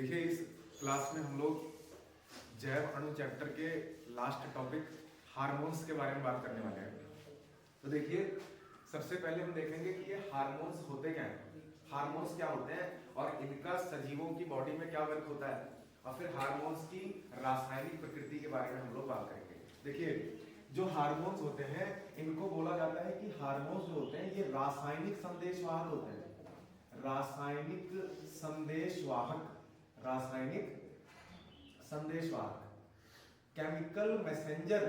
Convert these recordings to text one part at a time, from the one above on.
देखिए, इस क्लास में हम लोग जैव अणु चैप्टर के लास्ट टॉपिक हार्मोन्स के बारे में बात करने वाले हैं। तो देखिए, सबसे पहले हम देखेंगे कि ये हार्मोन्स होते क्या हैं, हार्मोन्स क्या होते हैं और इनका सजीवों की बॉडी में क्या वर्क होता है, और फिर हार्मोन्स की रासायनिक प्रकृति के बारे में हम लोग बात करेंगे। देखिए, जो हार्मोन्स होते हैं इनको बोला जाता है कि हार्मोन्स जो होते हैं ये रासायनिक संदेशवाहक होते हैं। रासायनिक संदेशवाहक, रासायनिक संदेशवाहक, केमिकल मैसेंजर।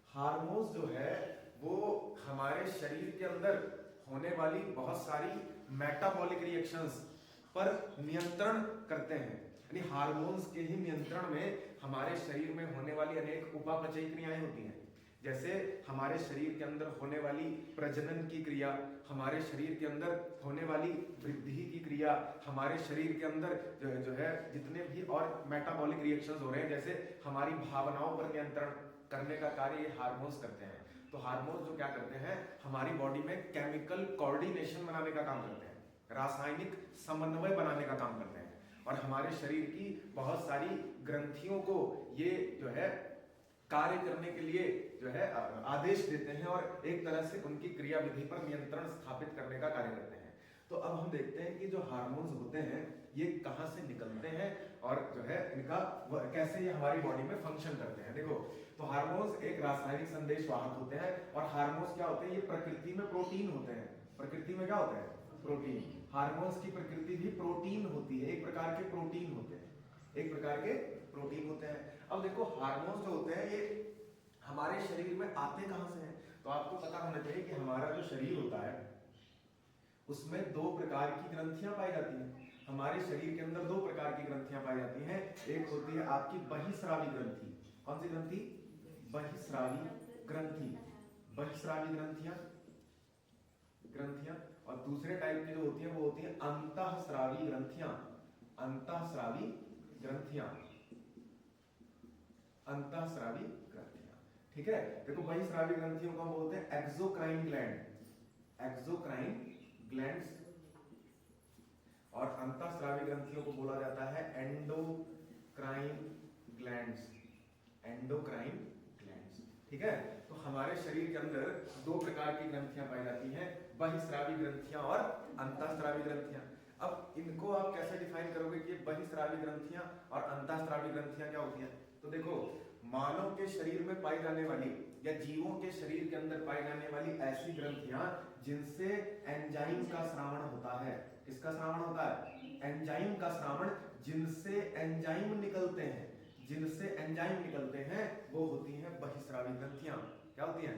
हार्मोन्स जो है वो हमारे शरीर के अंदर होने वाली बहुत सारी मेटाबॉलिक रिएक्शंस पर नियंत्रण करते हैं। यानी हार्मोन्स के ही नियंत्रण में हमारे शरीर में होने वाली अनेक उपापचयी क्रियाएं होती हैं। जैसे हमारे शरीर के अंदर होने वाली प्रजनन की क्रिया, हमारे शरीर के अंदर होने वाली वृद्धि की क्रिया, हमारे शरीर के अंदर जो है जितने भी और मेटाबॉलिक रिएक्शंस हो रहे हैं, जैसे हमारी भावनाओं पर नियंत्रण करने का कार्य ये हार्मोन्स करते हैं। तो हार्मोन्स जो क्या करते हैं, हमारी बॉडी में केमिकल कोऑर्डिनेशन बनाने का काम करते हैं, रासायनिक समन्वय बनाने का काम करते हैं, और हमारे शरीर की बहुत सारी ग्रंथियों को ये जो है कार्य करने के लिए जो है आदेश देते हैं और एक तरह से उनकी क्रियाविधि पर नियंत्रण स्थापित करने का कार्य करते हैं। तो अब हम देखते हैं कि जो हार्मोन्स होते हैं ये कहाँ से निकलते हैं और जो है इनका कैसे ये हमारी बॉडी में फंक्शन करते हैं। देखो, तो हार्मोन्स एक रासायनिक संदेशवाहक होते हैं, और हार्मोन्स क्या होते हैं, ये प्रकृति में प्रोटीन होते हैं। प्रकृति में क्या होता है, प्रोटीन। हार्मोन्स की प्रकृति भी प्रोटीन होती है, एक प्रकार के प्रोटीन होते हैं, एक प्रकार के प्रोटीन होते हैं। अब देखो, हार्मोन्स जो होते हैं ये हमारे शरीर में आते कहां से हैं, तो आपको पता होना चाहिए कि हमारा जो शरीर होता है उसमें दो प्रकार की ग्रंथियां पाई जाती हैं। हमारे शरीर के अंदर दो प्रकार की ग्रंथियां पाई जाती हैं। एक होती है आपकी बहिस्रावी ग्रंथि। कौन सी ग्रंथि? बहिस्रावी ग्रंथि, बहिस्रावी ग्रंथियां। और दूसरे टाइप की जो होती है वो होती है अंतःस्रावी ग्रंथियां, अंतःस्रावी ग्रंथियां, अंतःस्रावी ग्रंथियां। ठीक है, देखो, बहिस्रावी ग्रंथियों को हम बोलते हैं एक्सोक्राइन ग्लैंड, एक्सोक्राइन ग्लैंड्स, और अंतःस्रावी ग्रंथियों को बोला जाता है एंडोक्राइन ग्लैंड्स, एंडोक्राइन ग्लैंड्स। ठीक है, तो हमारे शरीर के अंदर दो प्रकार की ग्रंथियां पाई जाती हैं, बहिस्रावी ग्रंथियां और अंतःस्रावी ग्रंथियां। अब इनको आप कैसे डिफाइन करोगे कि बहिस्रावी ग्रंथियां और अंतःस्रावी ग्रंथियां क्या होती हैं? तो देखो, मानव के शरीर में पाई जाने वाली या जीवों के शरीर के अंदर पाई जाने वाली ऐसी ग्रंथियां जिनसे एंजाइम का स्रावण होता है। किसका स्रावण होता है? एंजाइम का स्रावण। जिनसे एंजाइम निकलते हैं, जिनसे एंजाइम निकलते हैं वो होती हैं बहिस्रावी ग्रंथियां। क्या होती हैं?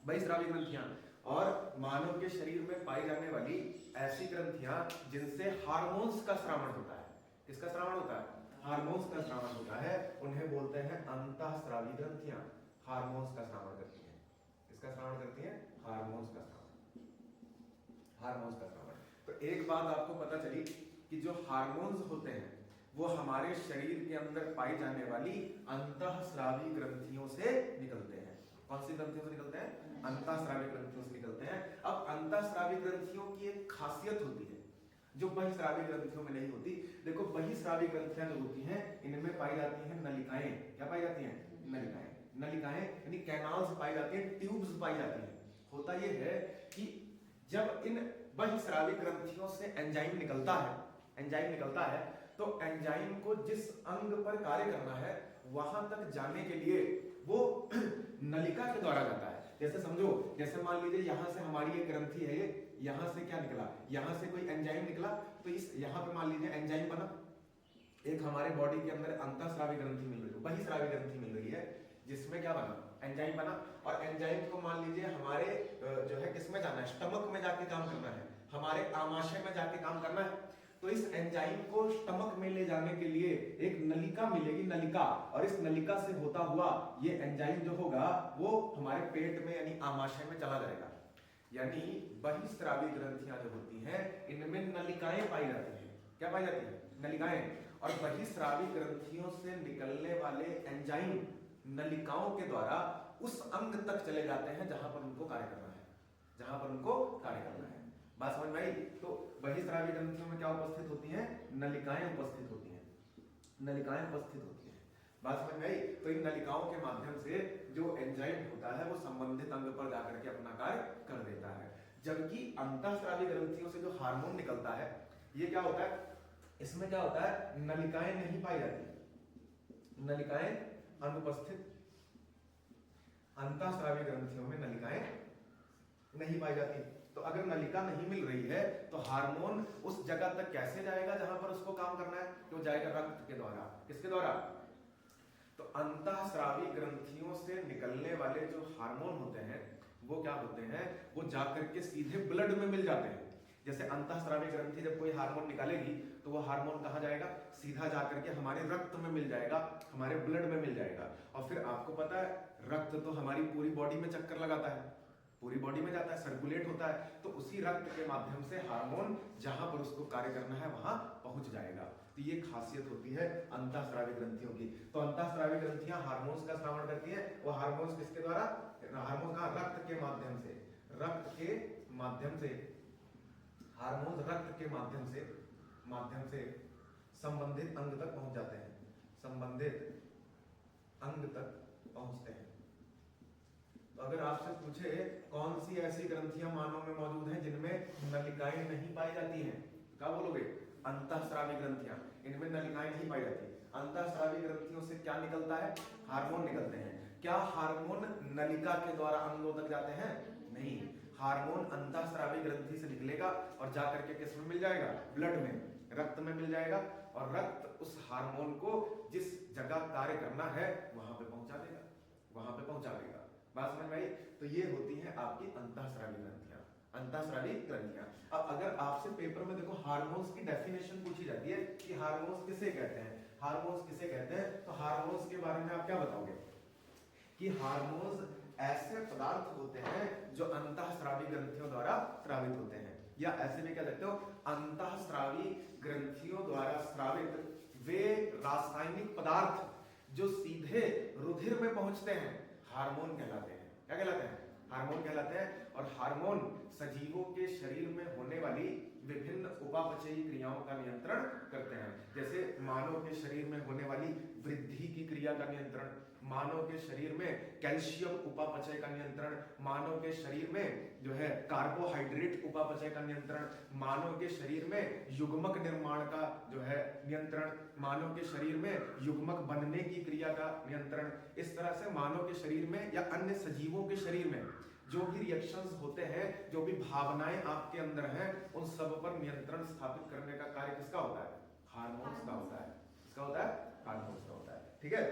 बहिस्रावी ग्रंथियां। और मानव के शरीर में पाई जाने वाली ऐसी ग्रंथियां जिनसे हार्मोन्स का स्रावण होता है। किसका स्रावण होता है? हार्मोन्स का स्रावण होता है, उन्हें बोलते हैं अंतःस्रावी ग्रंथियां। हार्मोन्स का स्रावण करती हैं। किसका स्रावण करती हैं? हार्मोन्स का स्रावण, हार्मोन्स का स्रावण। तो एक बात आपको पता चली कि जो हार्मोन्स होते हैं वो हमारे शरीर के अंदर पाई जाने वाली अंतःस्रावी ग्रंथियों से निकलते हैं। कौन सी ग्रंथियों से निकलते हैं? अंतःस्रावी ग्रंथियों से निकलते हैं। अब अंतःस्रावी ग्रंथियों की एक खासियत होती है जो बहिस्रावी ग्रंथियों में नहीं होती। देखो, बहिस्रावी ग्रंथियां जो होती हैं इनमें पाई जाती हैं नलिकाएं। क्या पाई जाती हैं? नलिकाएं। नलिकाएं यानी कैनाल्स पाई जाती हैं, ट्यूब्स पाई जाती हैं। होता यह है कि जब इन बहिस्रावी ग्रंथियों से एंजाइम निकलता है, एंजाइम निकलता है, तो एंजाइम को जिस अंग पर कार्य करना है वहां तक जाने के लिए वो नलिका के द्वारा जाता है। जैसे समझो, जैसे मान लीजिए यहां से हमारी एक ग्रंथि है, यहां से क्या निकला, यहां से कोई एंजाइम निकला, तो इस यहां पे मान लीजिए एंजाइम बना। एक हमारे बॉडी के अंदर अंतःस्रावी ग्रंथि मिल रही है, बहिस्रावी ग्रंथि मिल रही है, जिसमें क्या बना? एंजाइम बना। और एंजाइम को मान लीजिए हमारे जो है किसमें जाना है? स्टमक में जाके काम करना है, हमारे आमाशय में जाके काम करना है। तो इस एंजाइम को स्टमक में ले जाने के लिए एक नलिका मिलेगी, नलिका, और इस नलिका से होता हुआ ये एंजाइम जो होगा वो हमारे पेट में यानी आमाशय में चला जाएगा। यानी बहिस्रावी ग्रंथियां जो होती हैं इनमें नलिकाएं पाई जाती हैं। क्या पाई जाती है? नलिकाएं। और बहिस्रावी ग्रंथियों से निकलने वाले एंजाइम नलिकाओं के द्वारा उस अंग तक चले जाते हैं जहां पर उनको कार्य करना है, जहां पर उनको कार्य करना है। बात समझ में आई? तो बहिस्रावी ग्रंथियों में क्या उपस्थित होती हैं? नलिकाएं उपस्थित होती हैं, नलिकाएं उपस्थित होती हैं। बात समझ में आई? तो इन नलिकाओं के माध्यम से जो एंजाइम होता है वो संबंधित अंग पर जाकर के अपना कार्य कर देता है। जबकि अंतःस्रावी ग्रंथियों से जो हार्मोन निकलता है, ये क्या होता है, इसमें क्या होता है, नलिकाएं नहीं पाई जाती, नलिकाएं अनुपस्थित। अंतःस्रावी ग्रंथियों में नलिकाएं नहीं पाई जाती। तो अगर नलिका नहीं मिल रही है तो हार्मोन उस जगह तक कैसे जाएगा जहां पर उसको काम करना है? तो जाएगा रक्त के द्वारा। किसके द्वारा? तो अंतःस्रावी ग्रंथियों से निकलने वाले जो हार्मोन होते हैं वो क्या होते हैं, वो जाकर के सीधे ब्लड में मिल जाते हैं। जैसे अंतःस्रावी ग्रंथि जब कोई हार्मोन निकालेगी तो वो हार्मोन कहाँ जाएगा? सीधा जाकर के हमारे रक्त में मिल जाएगा, हमारे ब्लड में मिल जाएगा। और फिर आपको पता है रक्त तो हमारी पूरी बॉडी में चक्कर लगाता है, पूरी बॉडी में जाता है, सर्कुलेट होता है। तो उसी रक्त के माध्यम से हार्मोन जहां पर उसको कार्य करना है वहां पहुंच जाएगा। तो ये खासियत होती है अंतःस्रावी ग्रंथियों की। तो अंतःस्रावी ग्रंथियां हार्मोन्स का स्रावण करती हैं। वो हार्मोन्स किसके द्वारा? हार्मोन का रक्त के माध्यम से, रक्त के माध्यम से, हार्मोन रक्त के माध्यम से संबंधित अंग तक पहुंच जाते हैं, संबंधित अंग तक पहुंचते हैं। तो अगर आपसे पूछे कौन सी ऐसी ग्रंथियां मानव में मौजूद हैं जिनमें नलिकाएं नहीं पाई जाती हैं, क्या बोलोगे? अंतःस्रावी ग्रंथियां, इनमें नलिकाएं नहीं पाई जाती। अंतःस्रावी ग्रंथियों से क्या निकलता है? हार्मोन निकलते हैं। क्या हार्मोन नलिका के द्वारा अंगों तक जाते हैं? नहीं, हार्मोन अंतःस्रावी ग्रंथि से निकलेगा और जाकर के किस में मिल जाएगा? ब्लड में, रक्त में मिल जाएगा। और रक्त उस हार्मोन को जिस जगह कार्य करना है वहां पे पहुंचा देगा, वहां पे पहुंचा देगा। बात समझ में आई? तो ये होती है आपकी अंतःस्रावी ग्रंथियां, अंतःस्रावी ग्रंथियां। अब अगर आपसे पेपर में देखो हार्मोन्स की डेफिनेशन पूछी जाती है कि हार्मोन्स किसे कहते हैं, हार्मोन्स किसे कहते हैं, तो हार्मोन्स के बारे में आप क्या बताओगे? कि हार्मोन्स ऐसे पदार्थ होते हैं जो अंतःस्रावी ग्रंथियों द्वारा स्रावित होते हैं, या ऐसे भी कह सकते हो अंतःस्रावी ग्रंथियों द्वारा स्रावित वे रासायनिक पदार्थ जो सीधे रुधिर में पहुंचते हैं हार्मोन कहलाते हैं। क्या कहलाते हैं? हार्मोन कहलाते हैं। और हार्मोन सजीवों के शरीर में होने वाली विभिन्न उपापचयी क्रियाओं का नियंत्रण करते हैं। जैसे मानव के शरीर में होने वाली वृद्धि की क्रिया का नियंत्रण, मानव के शरीर में कैल्शियम उपापचय का नियंत्रण, मानव के शरीर में जो है कार्बोहाइड्रेट उपापचय का नियंत्रण, मानव के शरीर में युग्मक निर्माण का जो है नियंत्रण, मानव के शरीर में युग्मक बनने की क्रिया का नियंत्रण। इस तरह से मानव के शरीर में या अन्य सजीवों के शरीर में जो भी रिएक्शंस होते हैं, जो भी भावनाएं आपके अंदर हैं, उन सब पर नियंत्रण स्थापित करने का कार्य किसका होता है? हार्मोन्स का होता है। किसका होता है? हार्मोन्स का होता है। ठीक है,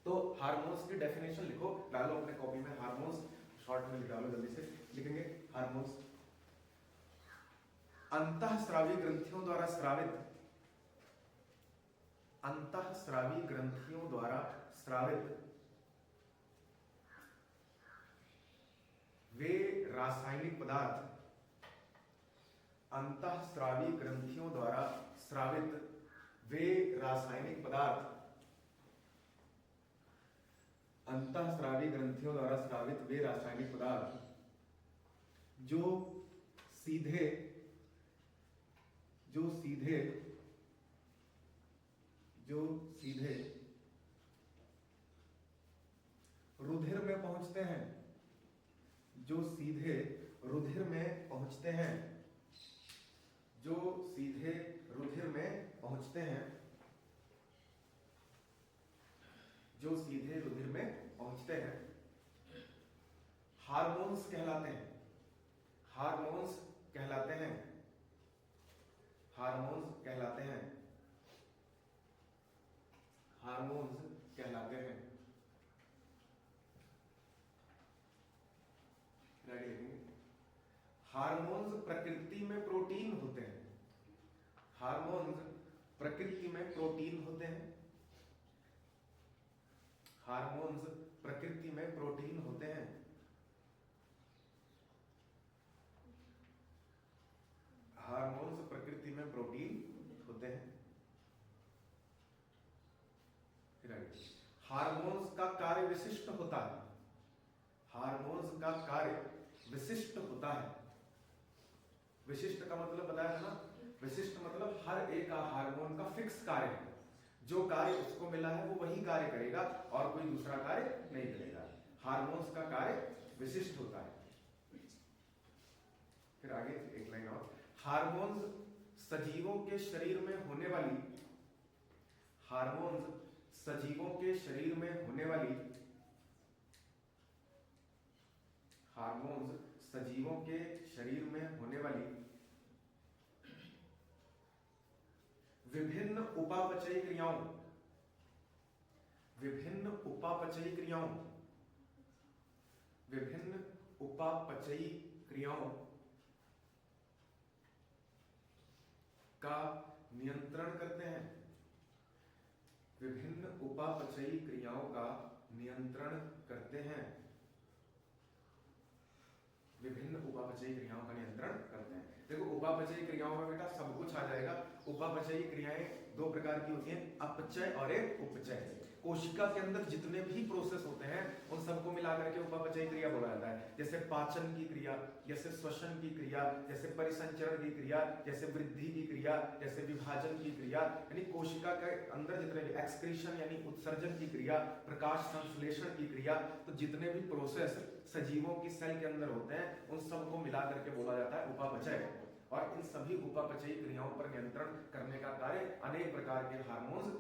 तो हार्मोन्स की डेफिनेशन लिखो, डालो अपने कॉपी में। हार्मोन्स शॉर्ट में लिख डालो, जल्दी से लिखेंगे। हार्मोन्स अंतःस्रावी ग्रंथियों द्वारा स्रावित, अंतःस्रावी ग्रंथियों द्वारा स्रावित वे रासायनिक पदार्थ, अंतःस्रावी ग्रंथियों द्वारा स्रावित वे रासायनिक पदार्थ, अंतःस्रावी ग्रंथियों द्वारा स्रावित वे रासायनिक पदार्थ जो सीधे रुधिर में पहुंचते हैं, जो सीधे रुधिर में पहुंचते हैं, जो सीधे रुधिर में पहुंचते हैं, जो सीधे रुधिर में पहुंचते हैं, हार्मोन्स कहलाते हैं। हार्मोन्स कहलाते हैं, हार्मोन्स कहलाते हैं, हार्मोन्स कहलाते हैं। हार्मोन्स प्रकृति में प्रोटीन होते हैं, हार्मोन्स प्रकृति में प्रोटीन होते हैं, हार्मोन्स प्रकृति में प्रोटीन होते हैं। हार्मोन्स प्रकृति में प्रोटीन होते हैं। हार्मोन्स का कार्य विशिष्ट होता है, हार्मोन्स का कार्य विशिष्ट होता है, विशिष्ट का मतलब बताया था ना, विशिष्ट मतलब हर एक हार्मोन का फिक्स कार्य है, जो कार्य उसको मिला है वो वही कार्य करेगा और कोई दूसरा कार्य नहीं करेगा। हार्मोन्स का कार्य विशिष्ट होता है। फिर आगे एक लाइन और, हार्मोन्स सजीवों के शरीर में होने वाली, हार्मोन्स सजीवों के शरीर में होने वाली, हार्मोन्स सजीवों के शरीर में होने वाली विभिन्न उपापचयी क्रियाओं, विभिन्न उपापचयी क्रियाओं, विभिन्न उपापचयी क्रियाओं का नियंत्रण करते हैं, विभिन्न उपापचयी क्रियाओं का नियंत्रण करते हैं, विभिन्न उपापचयी क्रियाओं का नियंत्रण करते हैं। देखो उपापचयी क्रियाओं में बेटा सब कुछ आ जाएगा। उपापचयी क्रियाएं दो प्रकार की होती हैं, अपचय और एक उपचय। कोशिका के अंदर जितने भी प्रोसेस होते हैं उन सबको मिलाकर के उपापचयी क्रिया बोला जाता है। जैसे पाचन की क्रिया, जैसे श्वसन की क्रिया, जैसे परिसंचरण की क्रिया, जैसे वृद्धि की क्रिया, जैसे विभाजन की क्रिया, यानी कोशिका के अंदर जितने भी एक्सक्रीशन यानी उत्सर्जन की क्रिया, प्रकाश संश्लेषण की क्रिया, तो जितने भी प्रोसेस सजीवों की सेल के अंदर होते हैं उन सबको मिला करके बोला जाता है उपापचय। और इन सभी उपापचयी क्रियाओं पर नियंत्रण करने का कार्य अनेक प्रकार के हार्मोन्स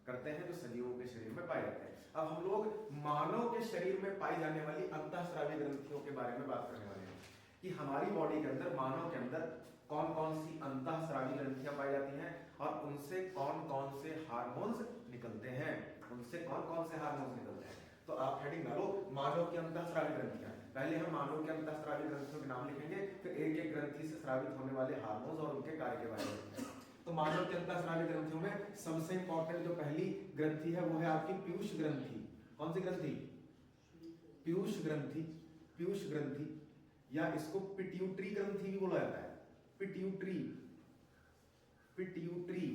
करते हैं जो सजीवों के शरीर में पाए जाते हैं। अब हम लोग मानव के शरीर में पाई जाने वाली अंतःस्रावी ग्रंथियों के बारे में बात करने वाले हैं कि हमारी बॉडी के अंदर, मानव के अंदर कौन कौन सी अंतःस्रावी ग्रंथियां पाई जाती हैं और उनसे कौन कौन से हार्मोन्स निकलते हैं, उनसे कौन कौन से हार्मोन्स निकलते हैं। तो आप हेडिंग डालो मानव की अंतःस्रावी ग्रंथियां। पहले हम मानव के अंतःस्रावी ग्रंथियों के नाम लिखेंगे, फिर एक एक ग्रंथि से स्रावित होने वाले हार्मोन्स और उनके कार्य के बारे में। तो मानव के अंतःस्रावी ग्रंथियों में सबसे इंपॉर्टेंट जो पहली ग्रंथि है वो है आपकी पीयूष ग्रंथि। कौन सी ग्रंथि? पीयूष ग्रंथि। पीयूष ग्रंथि या इसको पिट्यूटरी ग्रंथि भी बोला जाता है। पिट्यूटरी, पिट्यूटरी,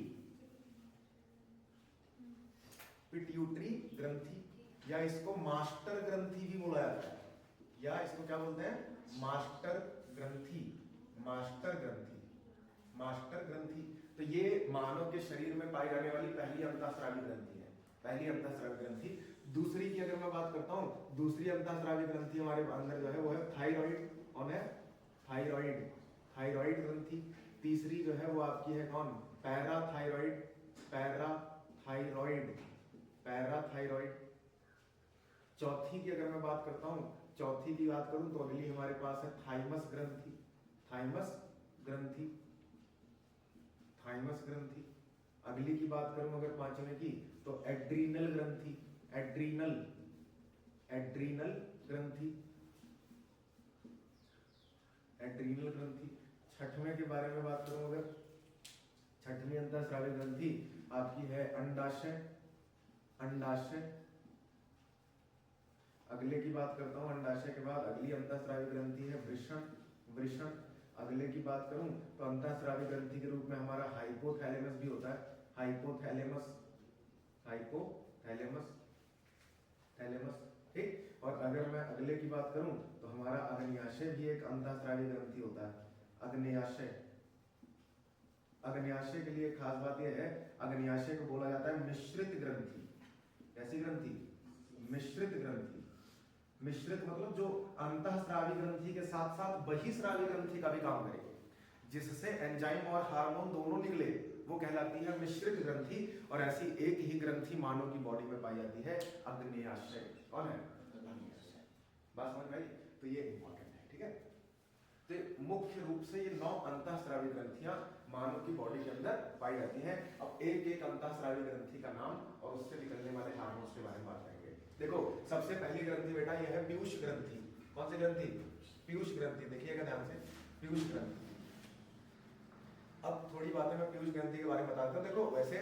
पिट्यूटरी ग्रंथि या इसको मास्टर ग्रंथि भी बोला जाता है, या इसको क्या बोलते हैं? मास्टर ग्रंथि, मास्टर ग्रंथि, मास्टर ग्रंथि। तो ये मानव के शरीर में पाई जाने वाली पहली अंतःस्रावी ग्रंथि है, पहली अंतःस्रावी ग्रंथि। दूसरी की अगर मैं बात करता हूं, दूसरी अंतःस्रावी ग्रंथि हमारे अंदर जो है वो है थायराइड। कौन है? थायराइड, थायराइड ग्रंथि। तीसरी जो है वो आपकी है कौन? Parathyroid, parathyroid, parathyroid. चौथी की अगर मैं बात करता हूं, चौथी की बात करूं तो अगली हमारे पास है थाइमस ग्रंथि, थाइमस ग्रंथि, थाइमस ग्रंथि। अगली की बात करूं अगर पांचवें की तो एड्रीनल ग्रंथि, एड्रीनल, एड्रीनल ग्रंथि, एड्रीनल ग्रंथि। छठवें के बारे में बात करूं अगर, छठवीं अंतःस्रावी ग्रंथि आपकी है अंडाशय, अंडाशय। अगले की बात करता हूं, अंडाशय के बाद अगली अंतःस्रावी ग्रंथि है वृषण, वृषण। अगले की बात करूं तो अंतःस्रावी ग्रंथि के रूप में हमारा हाइपोथैलेमस भी होता है, हाइपोथैलेमस, हाइपोथैलेमस, थैलेमस, ठीक। और अगर मैं अगले की बात करूं तो हमारा अग्न्याशय भी एक अंतःस्रावी ग्रंथि होता है, अग्न्याशय। अग्न्याशय के लिए खास बात यह है, अग्न्याशय को बोला जाता है मिश्रित ग्रंथि। कैसी ग्रंथि? मिश्रित ग्रंथि। मिश्रित मतलब जो अंतःस्रावी ग्रंथि के साथ साथ बहिस्रावी ग्रंथि का भी काम करे, जिससे एंजाइम और हार्मोन दोनों निकले, वो कहलाती है मिश्रित ग्रंथि। और ऐसी एक ही ग्रंथि मानव की बॉडी में पाई जाती है, अग्न्याशय। कौन है? अग्न्याशय। बात समझ में आई? तो ये इंपॉर्टेंट है, ठीक है। तो मुख्य रूप से ये 9 अंतःस्रावी ग्रंथियां मानव की बॉडी के अंदर पाई जाती हैं। अब एक एक अंतःस्रावी ग्रंथि का नाम और उससे निकलने वाले हार्मोन्स के बारे में बात करेंगे। देखो सबसे पहली ग्रंथि बेटा ये है पीयूष ग्रंथि। कौन सी ग्रंथि? पीयूष ग्रंथि। देखिएगा ध्यान से, पीयूष ग्रंथि। अब थोड़ी बातें मैं पीयूष ग्रंथि के बारे में बताता हूँ। देखो वैसे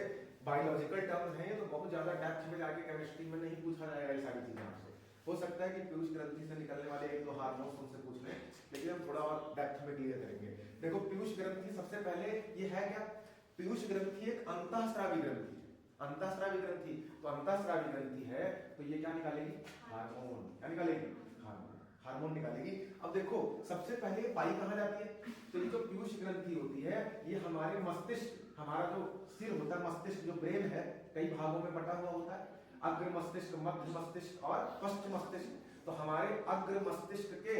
बायोलॉजिकल टर्म्स हैं, तो बहुत ज्यादा डेप्थ में जाके केमिस्ट्री में नहीं पूछा जाएगा ये सारी चीजें आपसे। हो सकता है कि पीयूष ग्रंथि से निकलने वाले एक दो हार्मोन्स उनसे पूछ लें, लेकिन हम थोड़ा और डेप्थ में क्लियर करेंगे। देखो पीयूष ग्रंथि सबसे पहले ये है क्या? पीयूष ग्रंथि एक अंतःस्रावी ग्रंथि है, अंतःस्रावी ग्रंथि। तो अंतःस्रावी ग्रंथि है तो ये क्या निकालेगी? हार्मोन। क्या निकालेगी? हार्मोन। हार्मोन निकालेगी। अब देखो सबसे पहले ये पाई कहाँ जाती है, तो ये जो पीयूष ग्रंथि होती है ये हमारे मस्तिष्क, हमारा जो सिर होता है, मस्तिष्क जो ब्रेन है कई भागों में बटा हुआ होता है, अग्र मस्तिष्क, मध्य मस्तिष्क और पश्च मस्तिष्क। तो हमारे अग्र मस्तिष्क के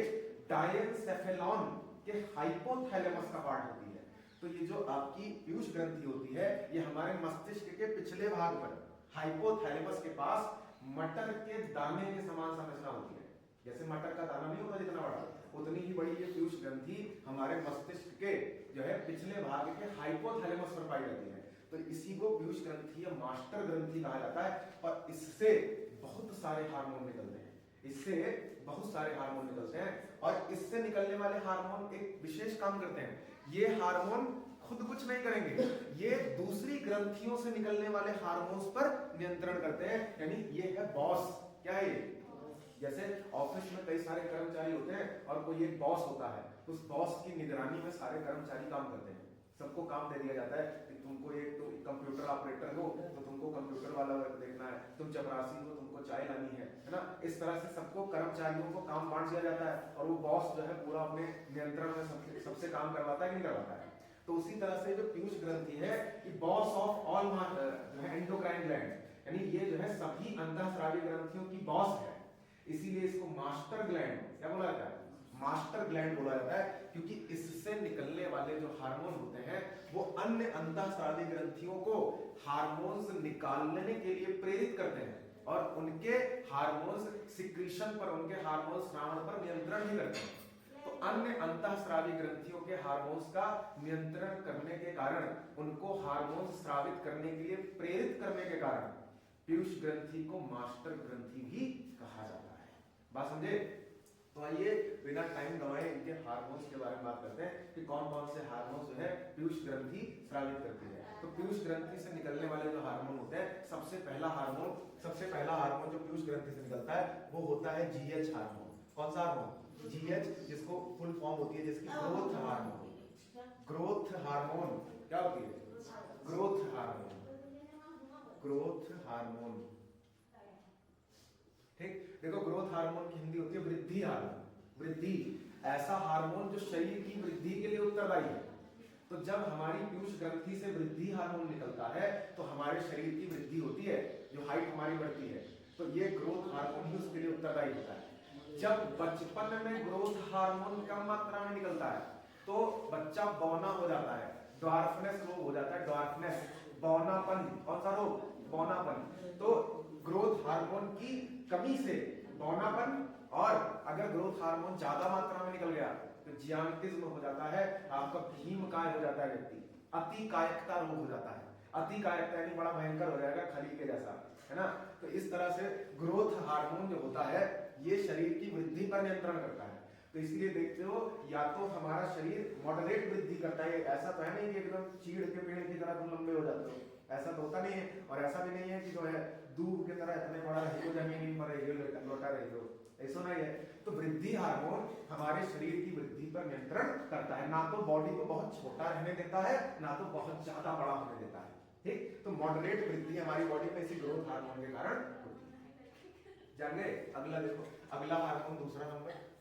डायनसेफेलॉन के हाइपोथैलेमस का पार्ट होती है। तो ये जो आपकी पीयूष ग्रंथि होती है ये हमारे मस्तिष्क के पिछले भाग पर हाइपोथैलेमस के पास मटर के दाने के समान संरचना होती है। जैसे मटर का दाना नहीं होता जितना बड़ा, उतनी ही बड़ी ये पीयूष ग्रंथि हमारे मस्तिष्क के जो है पिछले भाग के हाइपोथैलेमस पर पाई जाती है। तो इसी को पीयूष ग्रंथि या मास्टर ग्रंथि कहा जाता है। और इससे बहुत सारे हार्मोन निकलते हैं, इससे बहुत सारे हार्मोन निकलते हैं। और इससे निकलने वाले हार्मोन एक विशेष काम करते हैं। ये हार्मोन खुद कुछ नहीं करेंगे, ये दूसरी ग्रंथियों से निकलने वाले हार्मोन्स पर नियंत्रण करते हैं। यानी ये है बॉस। क्या है ये? जैसे ऑफिस में कई सारे कर्मचारी होते हैं और कोई एक बॉस होता है, उस बॉस की निगरानी में सारे कर्मचारी काम करते हैं। सबको काम दे दिया जाता है कि तुमको एक तो कंप्यूटर ऑपरेटर हो तो तुमको कंप्यूटर वाला वर्क देखना है, तुम चपरासी हो तुमको चाय लानी है ना। इस तरह से सबको कर्मचारियों को काम बांट दिया जाता है और वो बॉस जो है पूरा अपने नियंत्रण में सबसे काम करवाता है कि नहीं करवाता है। तो उसी तरह से जो पीयूष ग्रंथि है कि बॉस ऑफ ऑल जो है एंडोक्राइन ग्लैंड, यानी ये जो है सभी अंतःस्रावी ग्रंथियों की बॉस है। इसीलिए इसको मास्टर ग्लैंड क्या बोला जाता है? मास्टर ग्लैंड बोला जाता है, क्योंकि इससे निकलने वाले जो हार्मोन होते हैं वो अन्य अंतःस्रावी ग्रंथियों को हार्मोन्स निकालने के लिए प्रेरित करते हैं और उनके हार्मोन्स सिक्रीशन पर, उनके हार्मोन स्रावण पर नियंत्रण भी करते हैं। तो अन्य अंतःस्रावी ग्रंथियों के हार्मोन्स का नियंत्रण करने के कारण, उनको हार्मोन स्रावित करने के लिए प्रेरित करने के कारण पीयूष ग्रंथि को मास्टर ग्रंथि भी कहा जाता है। बात समझे? तो आइए बिना टाइम गंवाए इनके हार्मोन्स के बारे में बात करते हैं कि कौन कौन से हार्मोन्स जो है पीयूष ग्रंथि स्रावित करती है। तो पीयूष ग्रंथि से निकलने वाले जो हार्मोन होते हैं, सबसे पहला हार्मोन जो पीयूष ग्रंथि से निकलता है वो होता है जीएच हार्मोन। कौन सा हार्मोन? जीएच, जिसको फुल फॉर्म होती है जिसकी ग्रोथ हार्मोन। ग्रोथ हार्मोन क्या होती है? Growth hormone. ग्रोथ हार्मोन, ठीक। देखो ग्रोथ हार्मोन की हिंदी होती है वृद्धि हार्मोन। वृद्धि, ऐसा हार्मोन जो शरीर की वृद्धि के लिए उत्तरदायी है। तो जब हमारी पीयूष ग्रंथि से वृद्धि हार्मोन निकलता है तो हमारे शरीर की वृद्धि होती है, जो हाइट हमारी बढ़ती है, तो ये ग्रोथ हार्मोन ही उसके लिए उत्तरदायी होता है। जब बचपन में ग्रोथ हार्मोन कम मात्रा में निकलता है तो बच्चा बौना हो जाता है, ड्वार्फनेस रोग हो जाता है। ड्वार्फनेस, बौनापन। कौन सा रोग? बौनापन। तो ग्रोथ हार्मोन की कमी से बौनापन, और अगर ग्रोथ हार्मोन ज्यादा मात्रा में निकल गया तो जियांटिज्म हो जाता है, आपका भीमकाय हो जाता है व्यक्ति, अतिकायकता रोग हो जाता है। अतिकायकता यानी बड़ा भयंकर हो जाएगा, खली के जैसा, है ना। तो इस तरह से ग्रोथ हार्मोन जो होता है ये शरीर की वृद्धि पर नियंत्रण करता है। तो इसलिए देखते हो, या तो हमारा शरीर मॉडरेट वृद्धि करता है, ऐसा तो है नहीं कि एकदम चीड़ के पेड़ की तरह तुम लंबे हो जाते हो, ऐसा तो होता नहीं है। और ऐसा भी नहीं है कि जो है दूब की तरह इतने बड़ा रही हो, जमीन पर रही हो, लौटा रही हो, ऐसा नहीं है। तो वृद्धि हार्मोन हमारे शरीर की वृद्धि पर नियंत्रण करता है, ना तो बॉडी को बहुत छोटा रहने देता है ना तो बहुत ज्यादा बड़ा होने देता है, ठीक। तो मॉडरेट वृद्धि हमारी बॉडी में इसी ग्रोथ हार्मोन के कारण होती है। जान गए? अगला देखो, अगला हार्मोन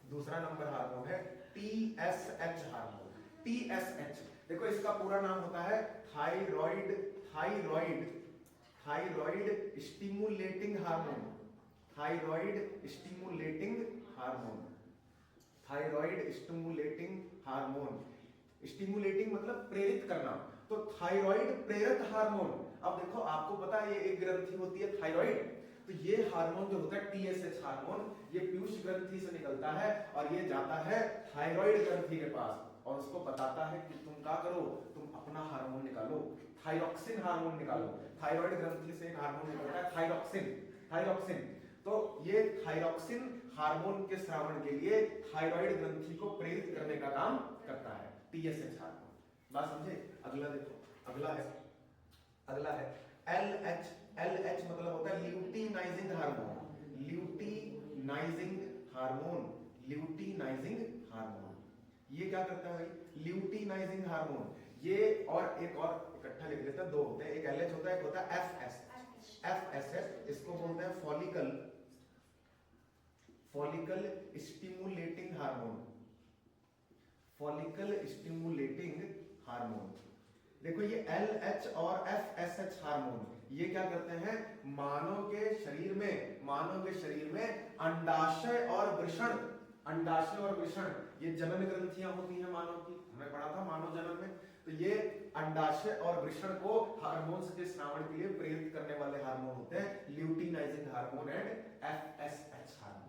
दूसरा नंबर हार्मोन है टीएसएच हार्मोन। टीएसएच, देखो इसका पूरा नाम होता है thyroid stimulating hormone. Thyroid stimulating hormone. Thyroid stimulating hormone, stimulating मतलब प्रेरित करना, तो थायराइड प्रेरक हार्मोन। अब देखो आपको पता है ये एक ग्रंथि होती है थायराइड, तो ये हार्मोन जो होता है टीएसएच हार्मोन, ये पीयूष ग्रंथि से निकलता है और ये जाता है थायराइड ग्रंथि के पास और उसको बताता है कि तुम क्या करो, तुम अपना हार्मोन निकालो, थायरॉक्सिन हार्मोन निकालो। थायराइड ग्रंथि से एक हार्मोन निकलता है थायरॉक्सिन। तो ये थायरॉक्सिन हार्मोन के स्रावण के लिए थायराइड ग्रंथि को प्रेरित करने का काम करता है टीएसएच हार्मोन। बात समझे? अगला देखो, अगला है एलएच। एलएच मतलब होता है ल्यूटिनाइजिंग हार्मोन। ल्यूटिनाइजिंग हार्मोन ये क्या करता है भाई? Luteinizing hormone. ये और एक और इकट्ठा लिख लेते हैं, दो होते हैं, एक एलएच होता है, एक होता है एफएसएच। इसको बोलते हैं follicle stimulating hormone, follicle stimulating hormone. देखो ये LH और FSH हार्मोन ये क्या करते हैं, मानव के शरीर में अंडाशय और वृषण, अंडाशय और वृषण ये जनन ग्रंथियां होती हैं मानव की, हमने पढ़ा था मानव जनन में। तो ये अंडाशय और वृषण को हार्मोन्स के स्रावण के लिए प्रेरित करने वाले हार्मोन होते हैं luteinizing hormone and FSH hormone.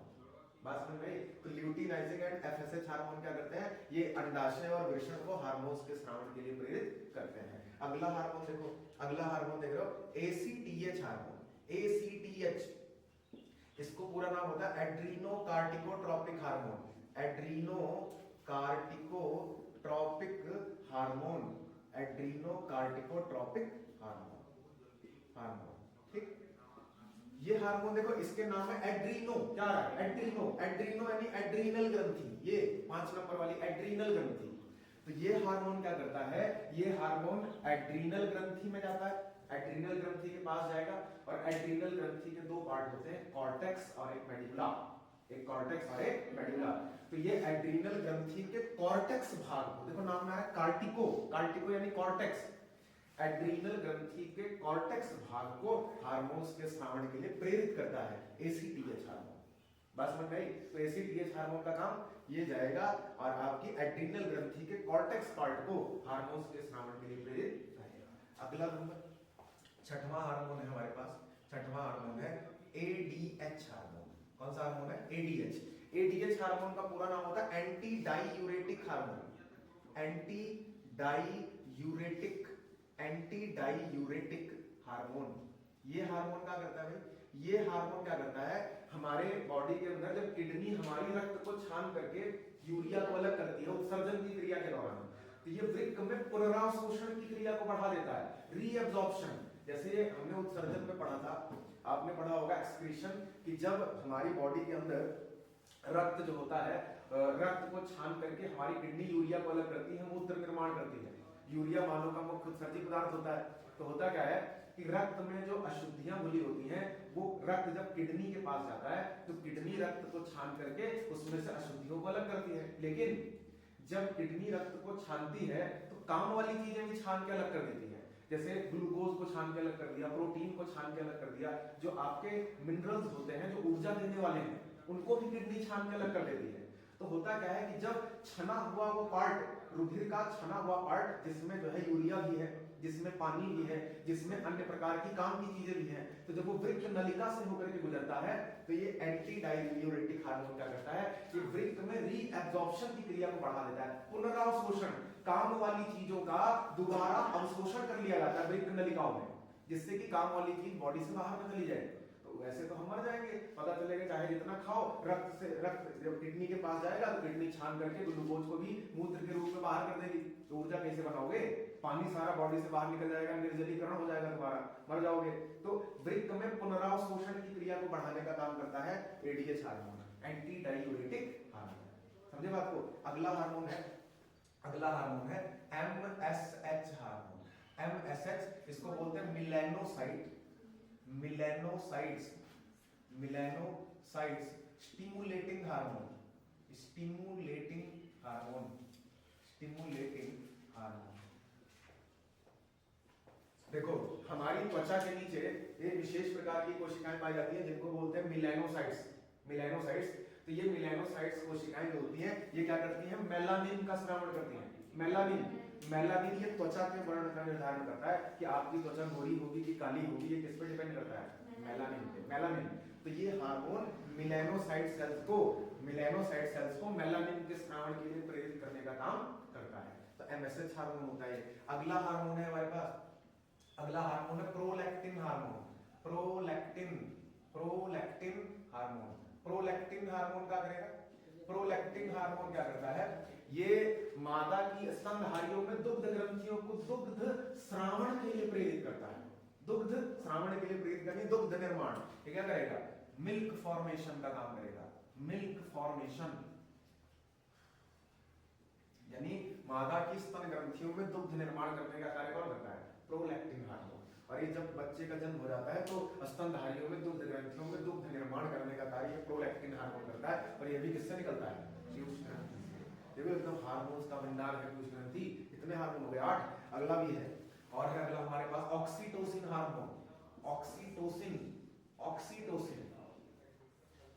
बात समझ में आई? तो ल्यूटिनाइजिंग एंड FSH हार्मोन क्या करते हैं, ये अंडाशय और वृषण को हार्मोन्स के स्रावण के लिए प्रेरित करते हैं। अगला हार्मोन देखो, अगला हार्मोन देख रहे हो ACTH हार्मोन, ACTH इसको पूरा नाम होता है एड्रीनोकार्टिकोट्रोपिक हार्मोन, एड्रीनोकार्टिकोट्रोपिक हार्मोन, एड्रीनोकार्टिकोट्रोपिक हार्मोन, ठीक। ये हार्मोन देखो इसके नाम है एड्रीनो, क्या रहा है एड्रीनो, एड्रीनो यानी एड्रीनल ग्रंथि, ये 5 नंबर वाली एड्रीनल ग्रंथि। तो ये हार्मोन क्या करता है, ये हार्मोन एड्रीनल ग्रंथि में जाता है, एड्रीनल ग्रंथि के पास जाएगा और एड्रीनल ग्रंथि के 2 पार्ट होते हैं, कॉर्टेक्स और एक मेडुला, एक कॉर्टेक्स और एक मेडुला। तो ये एड्रीनल ग्रंथि के कॉर्टेक्स भाग को, देखो नाम में आ रहा है कार्टिको, कार्टिको यानी कॉर्टेक्स, एड्रीनल ग्रंथि के कॉर्टेक्स भाग को हार्मोन्स के स्रावण के लिए प्रेरित करता है ACTH हार्मोन। बात समझ में आई? तो ACTH हार्मोन का काम ये जाएगा और आपकी एड्रीनल ग्रंथि के कॉर्टेक्स पार्ट को हार्मोन्स के स्रावण के लिए प्रेरित करेगा। अगला नंबर छठवां हार्मोन है हमारे पास, छठवां हार्मोन है ADH हार्मोन। कौन सा हार्मोन है, ADH। ADH हार्मोन का पूरा नाम होता है anti diuretic hormone, anti diuretic, anti diuretic hormone. ये हार्मोन क्या करता है भाई, ये हार्मोन क्या करता है, हमारे बॉडी के अंदर जब किडनी हमारी रक्त को छान करके यूरिया को अलग करती है उत्सर्जन की क्रिया के दौरान, तो ये वृक्क में पुनरावशोषण की क्रिया को बढ़ा देता है, रीअब्जॉर्प्शन। जैसे हमने उत्सर्जन में पढ़ा था, आपने पढ़ा होगा एक्सक्रीशन, कि जब हमारी बॉडी के अंदर रक्त जो होता है, रक्त को छान करके हमारी किडनी यूरिया को अलग करती है, मूत्र निर्माण करती है। यूरिया मानव का मुख्य उत्सर्जी पदार्थ होता है। तो होता क्या है कि रक्त में जो अशुद्धियां भरी होती हैं, वो रक्त जब किडनी के पास जाता है तो किडनी रक्त को छान करके उसमें से अशुद्धियों को अलग करती है। लेकिन जब किडनी रक्त को छानती है तो काम वाली चीजें भी छान के अलग कर देती है, जैसे ग्लूकोज को छान के अलग कर दिया, प्रोटीन को छान के अलग कर दिया, जो आपके मिनरल्स होते हैं जो ऊर्जा देने वाले हैं उनको भी किडनी छान के अलग कर देती है। तो होता क्या है कि जब छना हुआ वो पार्ट, रुधिर का छना हुआ पार्ट जिसमें जो है यूरिया भी है, जिसमें पानी भी है, जिसमें अन्य प्रकार की काम की चीजें भी हैं, तो जब वो वृक्क नलिका से होकर के गुजरता है तो ये एंटी डाईयूरेटिक हार्मोन क्या करता है कि वृक्क में रीअब्जॉर्प्शन की क्रिया को बढ़ा देता है, पुनरावशोषण, काम वाली चीजों का दोबारा अवशोषण कर लिया जाता है वृक्क नलिकाओं में, जिससे कि काम वाली चीज बॉडी से बाहर न चली जाए। तो वैसे तो हम मर जाएंगे, पता चलेगा चाहे जितना खाओ, रक्त से रक्त जब किडनी के पास जाएगा तो किडनी छान करके ग्लूकोज को भी मूत्र के रूप में बाहर कर देगी। तो ऊर्जा कैसे बनाओगे, पानी सारा बॉडी से बाहर निकल जाएगा, निर्जलीकरण हो जाएगा, दोबारा मर जाओगे। तो वृक्क में पुनरावशोषण की क्रिया को बढ़ाने का काम करता है ADH hormone, anti diuretic hormone. समझे बात को? अगला हार्मोन है, अगला हार्मोन है MSH हार्मोन। MSH इसको बोलते हैं melanocyte, melanocytes, melanocytes stimulating hormone, stimulating hormone, stimulating hormone. देखो हमारी त्वचा के नीचे एक विशेष प्रकार की कोशिकाएं पाई जाती हैं जिनको बोलते हैं मिलेनोसाइट्स, मिलेनोसाइट्स। तो ये मिलेनोसाइट्स कोशिकाएं जो होती हैं ये क्या करती हैं, मेलानिन का स्रावण करती हैं। मेलानिन, मेलानिन ये त्वचा के वर्ण का निर्धारण करता है कि आपकी त्वचा गोरी होगी कि काली होगी, ये किस पे डिपेंड करता है, मेलानिन पे, मेलानिन। तो ये हार्मोन मिलेनोसाइट सेल्स को, मिलेनोसाइट सेल्स को मेलानिन के स्रावण के लिए प्रेरित करने का काम करता है। तो एमएसएच हार्मोन होता है। अगला हार्मोन है हमारे पास, अगला हार्मोन है prolactin hormone, prolactin, prolactin hormone. Prolactin hormone क्या करेगा, प्रोलैक्टिन हार्मोन क्या करता है, ये मादा की स्तनधारियों में दुग्ध ग्रंथियों को दुग्ध स्रावण के लिए प्रेरित करता है, दुग्ध स्रावण के लिए प्रेरित करनी, दुग्ध निर्माण। ये क्या करेगा, मिल्क फॉर्मेशन का काम करेगा, मिल्क फॉर्मेशन, यानी मादा की स्तन ग्रंथियों में दुग्ध निर्माण करने का कार्य कौन करता है, प्रोलैक्टिन हार्मोन। और ये जब बच्चे का जन्म हो जाता है तो स्तनधारियों में दुग्ध ग्रंथियों में दुग्ध निर्माण करने का कार्य प्रोलैक्टिन हार्मोन करता है, और ये भी किससे निकलता है? पीयूष ग्रंथि से। देखो एकदम हार्मोन्स का भंडार है पीयूष ग्रंथि। कितने हार्मोन हो गए? 8। अगला भी है, और है अगला हमारे पास oxytocin hormone. Oxytocin, oxytocin,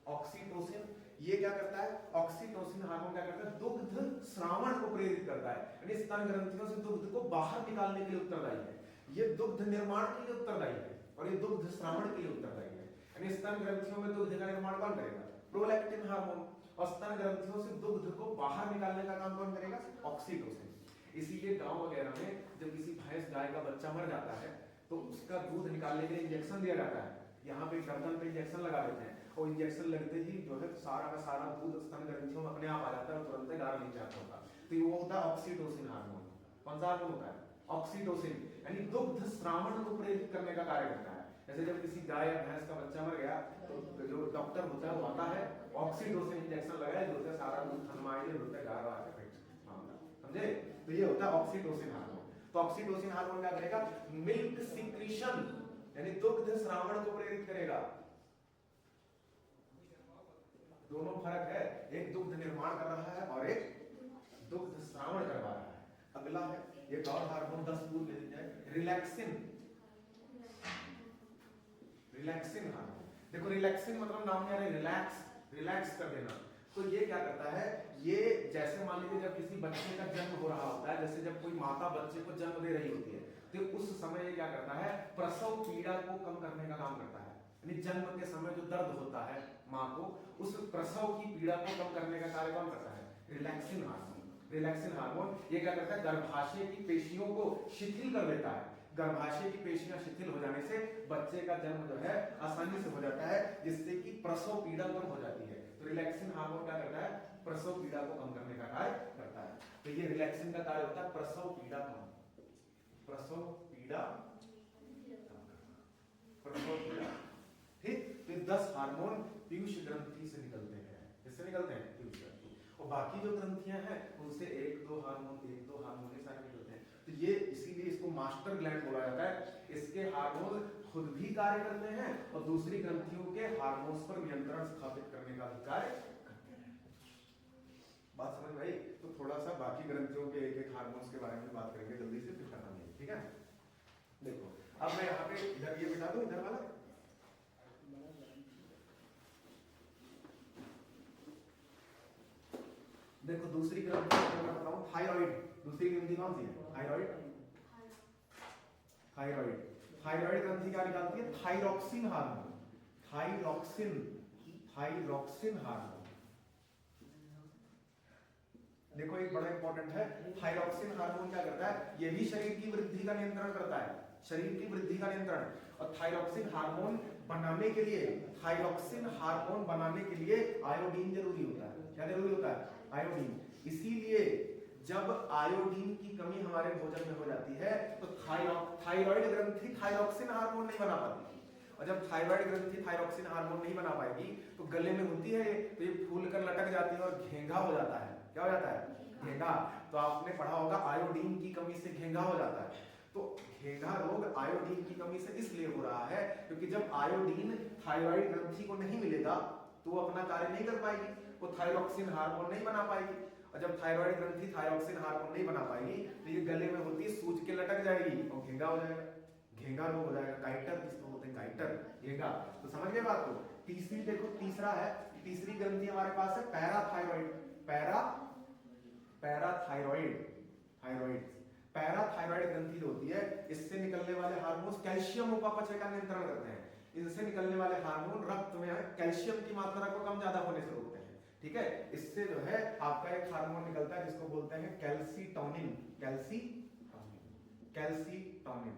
oxytocin ये क्या करता है? ऑक्सीटोसिन हार्मोन क्या करता है? दुग्ध स्रावण को प्रेरित करता है, यानी स्तन ग्रंथियों से दुग्ध को बाहर निकालने के लिए उत्तरदायी है। ये दुग्ध निर्माण के लिए उत्तरदायी है और ये दुग्ध स्रावण के लिए उत्तरदायी है। यानी स्तन ग्रंथियों में दुग्ध का निर्माण कौन करेगा? Prolactin hormone. और स्तन ग्रंथियों से दुग्ध को बाहर निकालने का काम कौन करेगा? ऑक्सीटोसिन। इसीलिए गांव वगैरह में जब किसी भैंस गाय का बच्चा मर जाता है तो उसका दूध निकालने के लिए इंजेक्शन दिया जाता है। यहाँ पे गर्दन पे इंजेक्शन लगा देते हैं और इंजेक्शन लगते ही जो है सारा का सारा दूध स्तन ग्रंथियों में अपने आप आ जाता है और तुरंत गाढ़ा नहीं जाता होता। तो ये वो होता है ऑक्सीटोसिन हार्मोन। कौन सा हार्मोन होता है? ऑक्सीटोसिन, यानी दुग्ध स्रावण को प्रेरित करने का कार्य करता है। जैसे जब किसी गाय या भैंस का बच्चा मर गया तो जो डॉक्टर होता है वो आता है, ऑक्सीटोसिन इंजेक्शन लगाया, जो होता है सारा दूध थनमाइल होता है गाढ़ा आके फिट मामला, समझे? तो ये होता है ऑक्सीटोसिन हार्मोन। तो ऑक्सीटोसिन हार्मोन क्या करेगा? मिल्क सिक्रीशन यानी दुग्ध स्रावण को प्रेरित करेगा। दोनों फर्क है, एक दुग्ध निर्माण कर रहा है और एक दुग्ध स्रावण करवा रहा है। अगला है एक और हार्मोन 10 दूर ले लीजिए, रिलैक्सिन। रिलैक्सिन हार्मोन, देखो रिलैक्सिन मतलब नाम में आ रहा है रिलैक्स, रिलैक्स कर देना। तो ये क्या करता है? ये जैसे मान लीजिए जब किसी बच्चे का जन्म हो रहा होता है, जैसे जब कोई माता बच्चे को जन्म दे रही होती है तो उस समय ये क्या करता है? प्रसव पीड़ा को कम करने का काम करता है। यानी जन्म के समय जो दर्द होता है माँ को, उस प्रसव की पीड़ा को कम करने का कार्य कौन करता है? Relaxin hormone. रिलैक्सिन हार्मोन ये क्या करता है? गर्भाशय की पेशियों को शिथिल कर देता है। गर्भाशय की पेशियां शिथिल हो जाने से बच्चे का जन्म जो है आसानी से हो जाता है, जिससे कि प्रसव पीड़ा कम हो जाती है। तो रिलैक्सिन हार्मोन क्या करता है? प्रसव पीड़ा को कम करने का कार्य करता है। तो ये रिलैक्सिन का कार्य होता है प्रसव पीड़ा कम, प्रसव पीड़ा कम करना, प्रसव पीड़ा। ठीक, तो 10 हार्मोन पीयूष ग्रंथि से निकलते हैं। इससे निकलते हैं पीयूष ग्रंथि, और बाकी जो ग्रंथियां हैं उनसे 1-2 हार्मोन, 1-2 हार्मोन ये सारे निकलते हैं। तो ये इसीलिए इसको मास्टर ग्लैंड बोला जाता है। इसके हार्मोन खुद भी कार्य करते हैं और दूसरी ग्रंथियों के हार्मोन्स पर नियंत्रण स्थापित करने का भी कार्य करते हैं। बात समझ में आई? तो थोड़ा सा बाकी ग्रंथियों के एक-एक हार्मोन्स के बारे में बात करेंगे जल्दी से, फिर खत्म नहीं, ठीक है? देखो अब मैं यहाँ पे इधर ये बिठा दूं, इधर वाला। देखो दूसरी ग्रंथि मैं बताऊं, थायराइड। दूसरी ग्रंथि कौन सी है? थायराइड। थायराइड, थायराइड ग्रंथि क्या निकालती है? Thyroxine hormone. Thyroxine, thyroxine hormone. देखो एक बड़ा इंपॉर्टेंट है, थायरॉक्सिन हार्मोन क्या करता है? ये भी शरीर की वृद्धि का नियंत्रण करता है, शरीर की वृद्धि का नियंत्रण। और थायरॉक्सिन हार्मोन बनाने के लिए, थायरॉक्सिन हार्मोन बनाने के लिए आयोडीन जरूरी होता है। क्या जरूरी होता है? आयोडीन। इसीलिए जब आयोडीन की कमी हमारे भोजन में हो जाती है तो थायराइड ग्रंथि थायरॉक्सिन हार्मोन नहीं बना पाती, और जब थायराइड ग्रंथि थायरॉक्सिन हार्मोन नहीं बना पाएगी तो गले में होती है तो ये फूल कर लटक जाती है और घेंगा हो जाता है। क्या हो जाता है? घेंगा। तो आपने पढ़ा होगा आयोडीन की कमी से घेंगा हो जाता है। तो घेंगा रोग आयोडीन की कमी से इसलिए हो रहा है क्योंकि जब आयोडीन थायराइड ग्रंथि को नहीं मिलेगा तो वो अपना कार्य नहीं कर पाएगी, वो थायरॉक्सिन हार्मोन नहीं बना पाएगी। और जब थायराइड ग्रंथि थायरॉक्सिन हार्मोन नहीं बना पाएगी तो ये गले में होती है सूज के लटक जाएगी और घेंगा हो जाएगा, घेंगा रोग हो जाएगा। काइटर जिसको बोलते हैं, काइटर, घेंगा। तो समझ गए बात को? तीसरी देखो, तीसरा है, तीसरी ग्रंथि हमारे पास है पैराथायरॉइड। पैराथायरॉइड, थायरॉइड, पैराथायरॉइड ग्रंथि जो होती है इससे निकलने वाले हार्मोन कैल्शियम उपापचय का नियंत्रण करते हैं। इनसे निकलने वाले हार्मोन रक्त में कैल्शियम की मात्रा को कम ज्यादा होने से रोकते हैं। ठीक है, इससे जो है आपका एक हार्मोन निकलता है जिसको बोलते हैं कैल्सीटोनिन। कैल्सीटोनिन,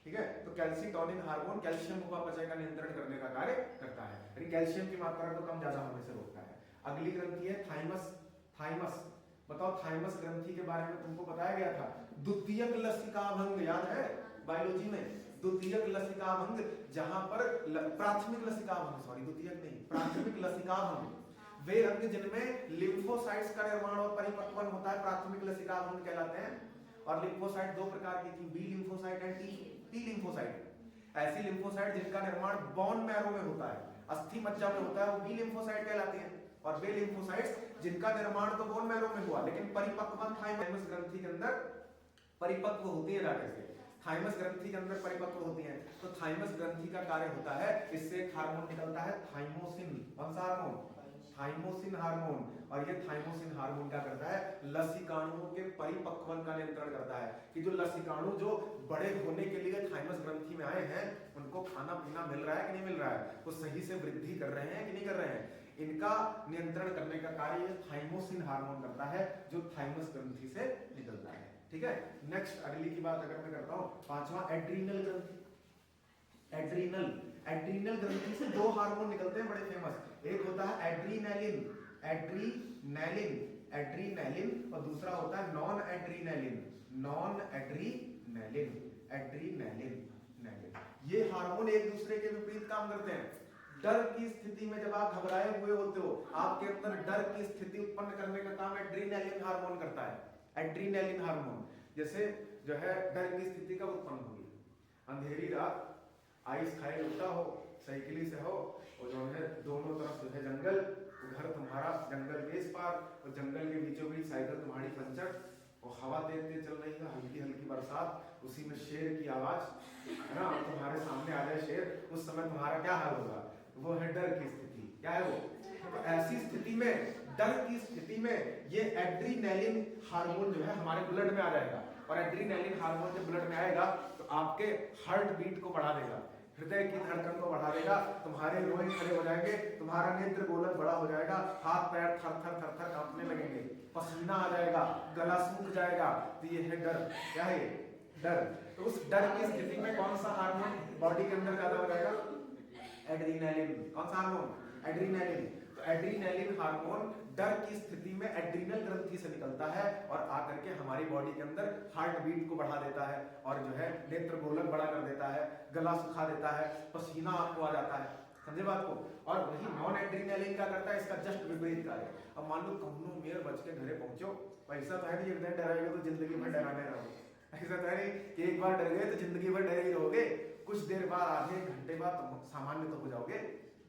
ठीक है। तो कैल्सीटोनिन हार्मोन कैल्शियम उपापचय का नियंत्रण करने का कार्य करता है, यानी कैल्शियम की मात्रा को कम ज्यादा होने से रोकता है। अगली ग्रंथि है थाइमस। थाइमस, बताओ थाइमस ग्रंथि के बारे में तुमको बताया गया था, द्वितीयक लसिका भंग याद है बायोलॉजी में? द्वितीयक लसिका भंग, जहां पर प्राथमिक लसिका भंग, सॉरी द्वितीयक नहीं, प्राथमिक लसिका भंग, वे अंग जिनमें लिम्फोसाइट्स का निर्माण और परिपक्वन होता है प्राथमिक लसिका भंग कहलाते हैं। और लिम्फोसाइट दो प्रकार की थी, B lymphocyte and T lymphocyte. ऐसी लिम्फोसाइट जिनका निर्माण बोन मैरो में होता है, अस्थि मज्जा में होता है, वो बी लिम्फोसाइट कहलाती है। और वे लिम्फोसाइट्स जिनका निर्माण तो बोन मैरो में हुआ लेकिन परिपक्व थाइमस ग्रंथि के अंदर परिपक्व होती है जाके से, थाइमस ग्रंथि के अंदर परिपक्व होती है। तो थाइमस ग्रंथि का कार्य होता है, इससे एक हार्मोन निकलता है थाइमोसिन। कौन सा हार्मोन? Thymosin hormone. और ये थाइमोसिन हार्मोन क्या करता है? लसिकाणुओं के परिपक्वन का नियंत्रण करता है कि जो लसिकाणु जो बड़े होने के लिए थाइमस ग्रंथि में आए हैं उनको खाना पीना मिल रहा है कि नहीं मिल रहा है, वो सही से वृद्धि कर रहे हैं कि नहीं कर रहे हैं, इनका नियंत्रण करने का कार्य ये थाइमोसिन हार्मोन करता है जो थाइमस ग्रंथि से निकलता है। ठीक है, नेक्स्ट अगली की बात अगर मैं करता हूं, पांचवा एड्रीनल ग्रंथि। एड्रीनल ग्रंथि से दो हार्मोन निकलते हैं बड़े फेमस, एक होता है एड्रीनैलिन और दूसरा होता है नॉन एड्रीनैलिन। ये हार्मोन एक दूसरे के विपरीत काम करते हैं। डर की स्थिति में जब आप घबराए हुए होते हो, आपके अंदर डर की स्थिति उत्पन्न करने का काम एड्रीनैलिन हार्मोन करता है। एड्रीनैलिन हार्मोन जैसे जो है डर की स्थिति कब उत्पन्न होगी? अंधेरी रात, आइस खाए उठा हो, साइकिली से हो और जो है दोनों तरफ जो है जंगल, घर तुम्हारा जंगल के इस पार और जंगल के बीचों बीच साइकिल तुम्हारी पंचर और हवा तेज तेज चल रही है, हल्की हल्की बरसात, उसी में शेर की आवाज है ना, तुम्हारे सामने आ जाए शेर, उस समय तुम्हारा क्या हाल होगा? वो है डर की स्थिति। क्या है वो? तो ऐसी स्थिति में, डर की स्थिति में ये एड्रीनैलिन हार्मोन जो है हमारे ब्लड में आ जाएगा और एड्रीनैलिन हार्मोन जब ब्लड में आएगा तो आपके हार्ट बीट को बढ़ा देगा, हृदय की धड़कन को बढ़ा देगा, तुम्हारे रोए खड़े हो जाएंगे, तुम्हारा नेत्र गोलक बड़ा हो जाएगा, हाथ पैर थर थर थर थर कांपने लगेंगे, पसीना आ जाएगा, गला सूख जाएगा। तो ये है डर। क्या है? डर। तो उस डर की स्थिति में कौन सा हार्मोन बॉडी के अंदर ज्यादा हो जाएगा? एड्रीनैलिन। कौन सा हार्मोन? एड्रीनैलिन। तो एड्रीनैलिन हार्मोन डर की स्थिति में एड्रीनल ग्रंथि से निकलता है और आकर के हमारी बॉडी के अंदर हार्ट बीट को बढ़ा देता है और जो है नेत्र गोलक बड़ा कर देता है, गला सुखा देता है, पसीना आपको आ जाता है। समझे बात को? और वही नॉन एड्रीनैलिन क्या करता है? इसका जस्ट विपरीत कार्य। अब मान लो कमनों मेर बच के घरे पहुंचो, पैसा तो है नहीं, एक दिन डराएगा तो जिंदगी भर डराने रहोगे, ऐसा तो है नहीं कि एक बार डर गए तो जिंदगी भर डरे ही रहोगे, कुछ देर बाद आधे घंटे बाद तुम सामान्य तो हो जाओगे,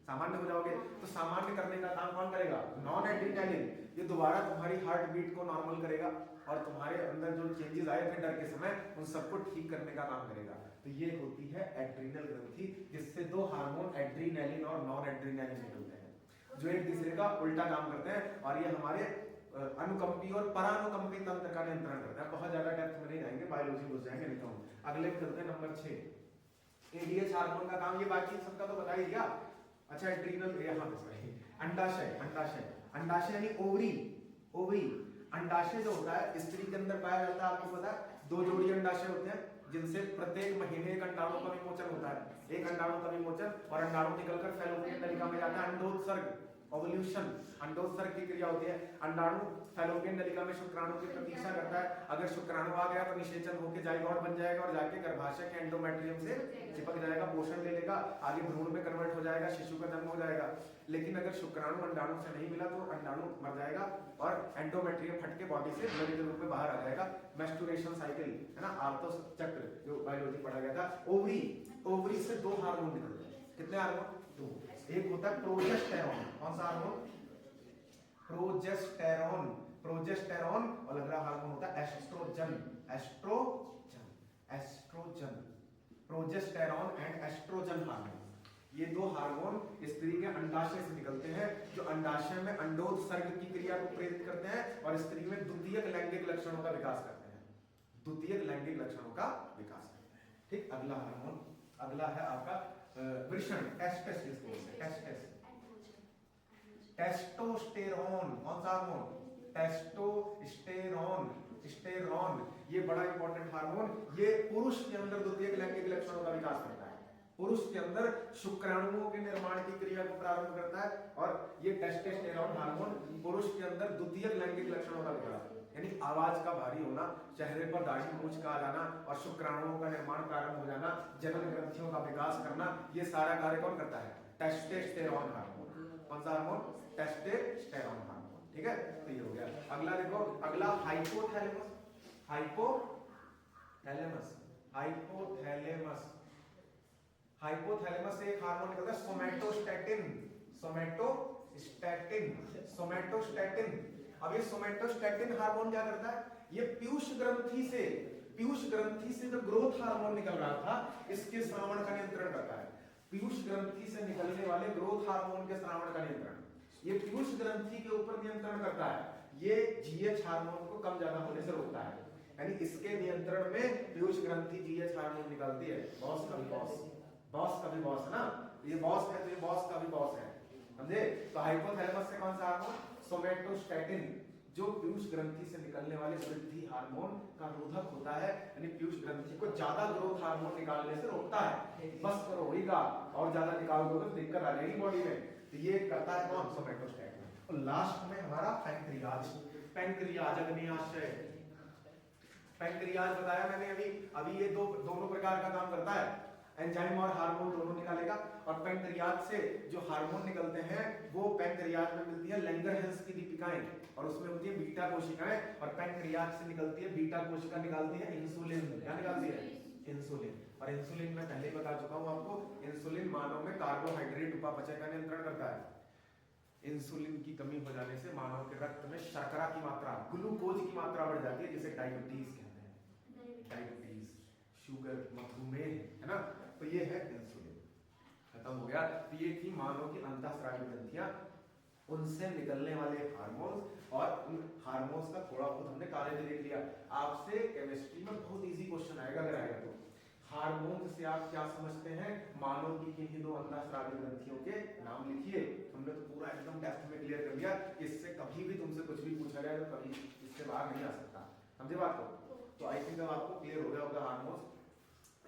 सामान्य हो जाओगे। तो सामान्य करने का काम कौन करेगा? नॉन एड्रीनैलिन। ये दोबारा तुम्हारी हार्ट बीट को नॉर्मल करेगा और तुम्हारे अंदर जो चेंजेस आए थे डर के समय उन सबको ठीक करने का काम करेगा। तो ये होती है एड्रीनल ग्रंथि, जिससे दो हार्मोन एड्रीनैलिन और नॉन एड्रीनैलिन निकलते हैं जो एक दूसरे का उल्टा काम करते हैं और ये हमारे अनुकंपी और परानुकंपी तंत्र का नियंत्रण करता है। बहुत ज्यादा डेप्थ में नहीं जाएंगे, बायोलॉजी घुस जाएंगे नहीं तो। अगले में चलते हैं नंबर 6, एडीएच हार्मोन का काम। ये बाकी सबका तो बता ही दिया। अच्छा, एड्रीनल यहाँ पे सही, अंडाशय यानी ओवरी। अंडाशय जो होता है स्त्री के अंदर पाया जाता है, आपको पता है 2 जोड़ी अंडाशय होते हैं जिनसे प्रत्येक महीने एक अंडाणु का विमोचन होता है। एक अंडाणु का विमोचन और अंडाणु निकलकर फैलोपियन नलिका में जाता है। अंडोत्सर्ग, ओवल्यूशन, अंडोत्सर्ग की क्रिया होती है। अंडाणु फैलोपियन नलिका में शुक्राणु की प्रतीक्षा करता है। अगर शुक्राणु आ गया तो निषेचन होकर जाइगोट बन जाएगा और जाके गर्भाशय के एंडोमेट्रियम से चिपक जाएगा, पोषण ले लेगा, आगे भ्रूण में कन्वर्ट हो जाएगा, शिशु का जन्म हो जाएगा। लेकिन अगर शुक्राणु अंडाणु से नहीं मिला तो अंडाणु मर जाएगा और एंडोमेट्रियम फट के बॉडी से ब्लड के रूप में बाहर आ जाएगा। मेस्टुरेशन साइकिल है ना, आर्तो चक्र जो बायोलॉजी पढ़ा गया था। ओवरी से 2 हार्मोन निकलते हैं। कितने हार्मोन? 2। एक होता है प्रोजेस्टेरॉन। कौन सा हार्मोन? प्रोजेस्टेरॉन। और अगला हार्मोन होता है oestrogen. Progesterone and oestrogen hormone, ये 2 हार्मोन स्त्री के अंडाशय से निकलते हैं जो अंडाशय में अंडोत्सर्ग की क्रिया को प्रेरित करते हैं और स्त्री में द्वितीयक लैंगिक लक्षणों का विकास करते हैं। ठीक, अगला हार्मोन, अगला है आपका वृषण, टेस्टोस्टेरोन। कौन सा हार्मोन? टेस्टोस्टेरोन। ये बड़ा इंपॉर्टेंट हार्मोन, ये पुरुष के अंदर द्वितीयक लैंगिक लक्षणों का विकास करता है। पुरुष के अंदर शुक्राणुओं के निर्माण की क्रिया को प्रारंभ करता है और ये टेस्टोस्टेरोन हार्मोन पुरुष के अंदर द्वितीयक लैंगिक लक्षणों का विकास, यानी आवाज का भारी होना, चेहरे पर दाढ़ी मूंछ का आ जाना और शुक्राणुओं का निर्माण प्रारंभ हो जाना, जनन ग्रंथियों का विकास करना, ये सारा कार्य कौन करता है? Testosterone hormone. कौन सा हार्मोन? Testosterone hormone. ठीक है, तो ये हो गया। अगला देखो, अगला हाइपोथैलेमस। थैलेमस, हाइपोथैलेमस, हाइपोथैलेमस से एक हार्मोन निकलता है सोमैटोस्टैटिन, सोमैटोस्टैटिन, सोमैटोस्टैटिन। अब ये सोमैटोस्टैटिन हार्मोन क्या करता है, ये पीयूष ग्रंथि से जो ग्रोथ हार्मोन निकल रहा था इसके श्रावण का नियंत्रण करता है। पीयूष ग्रंथि से निकलने वाले ग्रोथ हार्मोन के श्रावण का नियंत्रण ये पीयूष ग्रंथि के ऊपर नियंत्रण करता है। ये जीएच हार्मोन को कम ज्यादा होने से रोकता है, यानी इसके नियंत्रण में पीयूष ग्रंथि जीएच हार्मोन निकालती है। बॉस का भी बॉस, बॉस का भी बॉस है ना, ये बॉस है तो ये बॉस का भी बॉस है, समझे। तो हाइपोथैलेमस से कौन सा हार्मोन, सोमैटोस्टैटिन, जो पीयूष ग्रंथि से निकलने वाले वृद्धि हार्मोन का रोधक होता है, यानी पीयूष ग्रंथि को ज्यादा ग्रोथ हार्मोन निकालने से रोकता है। बस करो होगा, और ज्यादा निकाल दो तो दिक्कत आ जाएगी बॉडी में। तो ये करता है कौन, सोमैटोस्टैटिन। और लास्ट में हमारा पैंक्रियाज, पैंक्रियाज अग्न्याशय, पैंक्रियाज बताया मैंने अभी ये दोनों प्रकार का काम करता है, एंजाइम और हार्मोन दोनों निकालेगा। और पैंक्रियाज से जो हार्मोन निकलते हैं वो पैंक्रियाज में मिलती है लैंगरहैंस की दीपिकाएं, और उसमें होती है बीटा कोशिकाएं, और पैंक्रियाज से निकलती है बीटा कोशिका निकालती है इंसुलिन। क्या निकालती है, इंसुलिन। और इंसुलिन मैं पहले ही बता चुका हूं आपको, इंसुलिन मानव में कार्बोहाइड्रेट उपापचय का नियंत्रण करता है। इंसुलिन की कमी हो जाने से मानव के रक्त में शर्करा की मात्रा, ग्लूकोज की मात्रा बढ़ जाती है, जिसे डायबिटीज कहते हैं, डायबिटीज, शुगर, मधुमेह, है ना। तो ये है इंसुलिन, खत्म हो गया। तो ये थी मानव की अंतःस्रावी ग्रंथियां, उनसे निकलने वाले हार्मोन्स, और उन हार्मोन्स का थोड़ा बहुत हमने कार्य भी देख लिया। आपसे केमिस्ट्री में बहुत इजी क्वेश्चन आएगा अगर आएगा तो, हार्मोन से आप क्या समझते हैं, मानव की किन्हीं दो अंतःस्रावी ग्रंथियों के नाम लिखिए। हमने तो पूरा एकदम टेस्ट में क्लियर कर दिया, इससे कभी भी तुमसे कुछ भी पूछा जाए तो कभी इससे बाहर नहीं आ सकता, समझे बात को। तो आई थिंक अब आपको क्लियर हो गया होगा हार्मोन्स।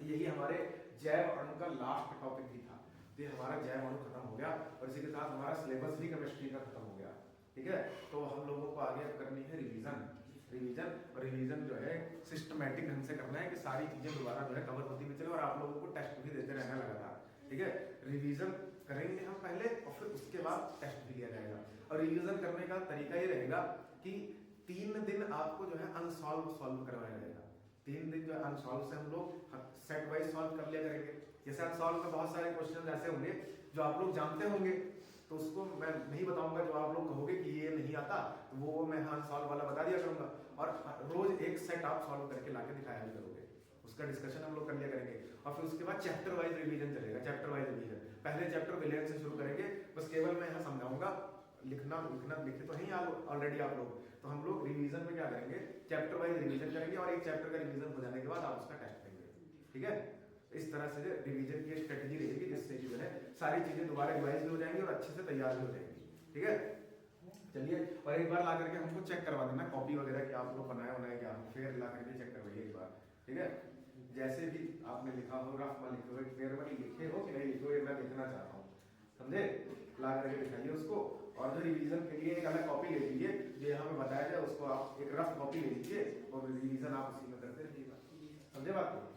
यही हमारे जैव अणु का लास्ट टॉपिक भी था। ये हमारा जैव अणु खत्म हो गया, और इसी के साथ हमारा सिलेबस भी केमिस्ट्री का खत्म हो गया, ठीक है। तो हम लोगों को आगे करनी है रिवीजन, और रिवीजन जो है सिस्टमैटिक ढंग से करना है कि सारी चीजें दोबारा जो है कवर होती भी चले, और आप लोगों को टेस्ट भी देते रहना लगातार, ठीक है। रिवीजन करेंगे हम पहले, और फिर उसके बाद टेस्ट भी लिया जाएगा। और रिवीजन करने का तरीका ये रहेगा कि 3 दिन आपको जो है अनसॉल्व सॉल्व करवाया जाएगा। 3 दिन जो है अनसॉल्व से हम लोग सेट वाइज सॉल्व कर लिया करेंगे। जैसे अनसॉल्व में बहुत सारे क्वेश्चन ऐसे होंगे जो आप लोग जानते होंगे, तो उसको मैं नहीं बताऊंगा, जो आप लोग कहोगे कि ये नहीं आता तो वो मैं अनसॉल्व वाला बता दिया करूंगा, और रोज एक सेट आप सॉल्व करके लाके दिखाया भी करोगे, उसका डिस्कशन हम लोग कर लिया करेंगे। और फिर उसके बाद चैप्टर वाइज रिवीजन चलेगा, चैप्टर वाइज रिवीजन। पहले चैप्टर विलेन से शुरू करेंगे, बस केवल मैं यहाँ समझाऊंगा, लिखना लिखे तो नहीं ऑलरेडी आप लोग, तो हम लोग रिवीजन में क्या करेंगे, चैप्टर वाइज रिवीजन करेंगे, और एक चैप्टर का रिवीजन हो जाने के बाद आप उसका टेस्ट देंगे, ठीक है। इस तरह से रिवीजन की स्ट्रेटजी रहेगी, जिससे जो है सारी चीजें दोबारा रिवाइज भी हो जाएंगी और अच्छे से तैयार भी हो जाएंगी, ठीक है। चलिए, और एक बार ला करके हमको चेक करवा देना कॉपी वगैरह कि आप लोग बनाया होना है क्या, फिर ला करके चेक करवाइए एक बार, ठीक है। जैसे भी आपने लिखा हो, रफ में लिखे हो, फेयर में लिखे हो कि नहीं लिखे हो, ये मैं देखना चाहता हूँ, समझे। ला करके दिखाइए उसको, और जो रिवीजन के लिए एक अलग कॉपी ले लीजिए, जो यहाँ पे बताया जाए उसको आप एक रफ कॉपी ले लीजिए, और रिवीजन आप उसी में करते रहिएगा, समझे बात को।